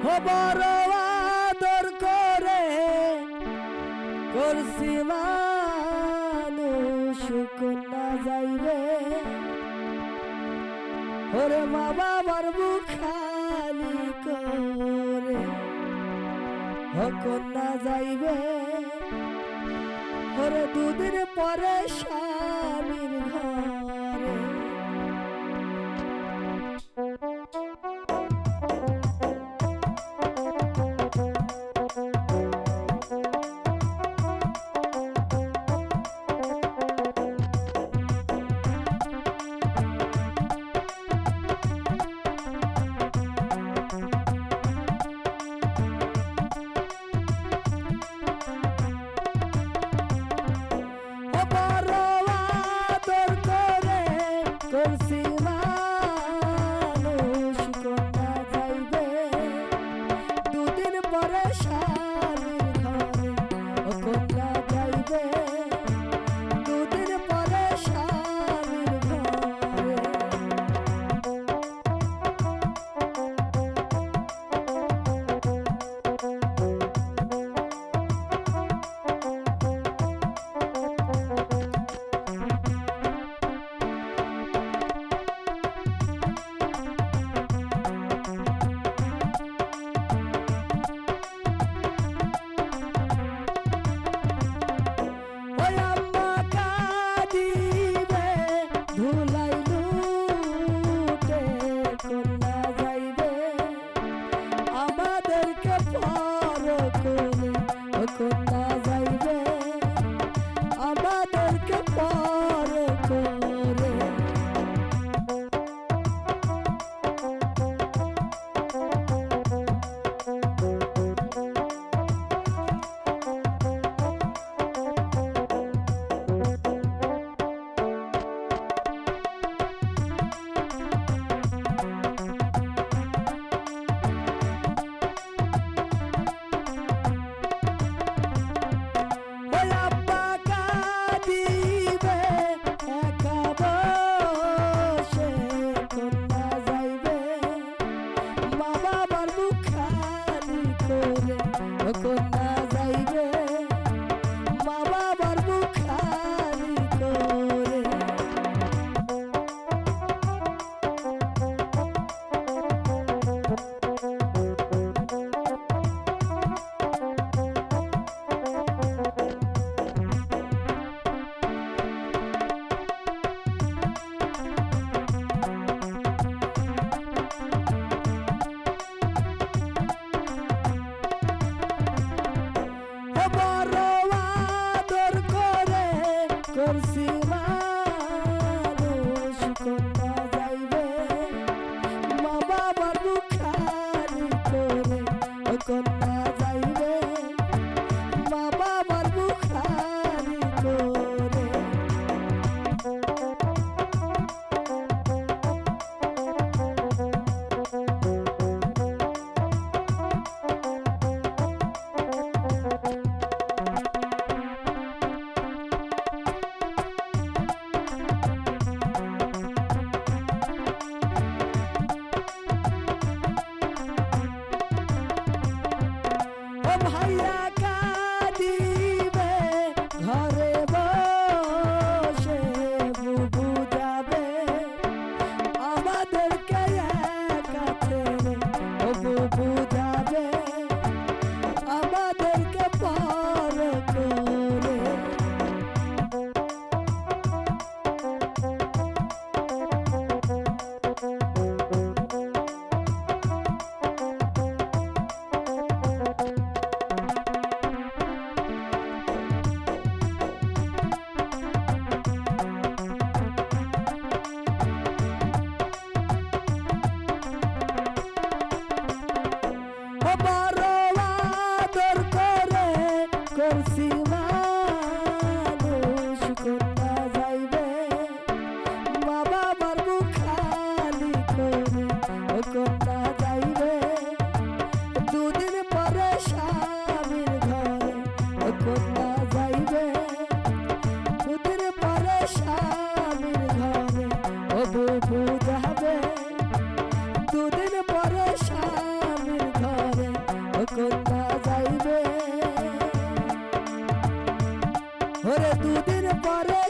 ও বড় আদর করে করছি মানুষ কন্যা যাইবে ওরে মা বাবার বুক খালি করে ও কন্যা যাইবে ওরে দুদিন পরে স্বামীর ঘরে করছি মানুষ কন্যা যাইবে দুদিন পরে স্বামীর ঘরে ও কন্যা যাইবে দুদিন পরে স্বামীর ঘরে কন্যা যাইবে আমাদেরকে পর করে কন্যা যাইবে মা বাবার বুক খালি করে করছি মানুষ কন্যা যাইবে মা বাবার বুক খালি করে ও কন্যা যাইবে মা বাবার বুক খালি করে বুঝাবে আমাদেরকে পর করে করছি মানুষ কন্যা যাইবে মা বাবার বুক খালি করে ও কন্যা যাইবে দুদিন পরে স্বামীর ঘরে ও কন্যা যাইবে দুদিন পরে স্বামীর ঘরে ও বুঝাবে দুদিন পরে স্বামীর ঘরে ওরে দুদিন পরে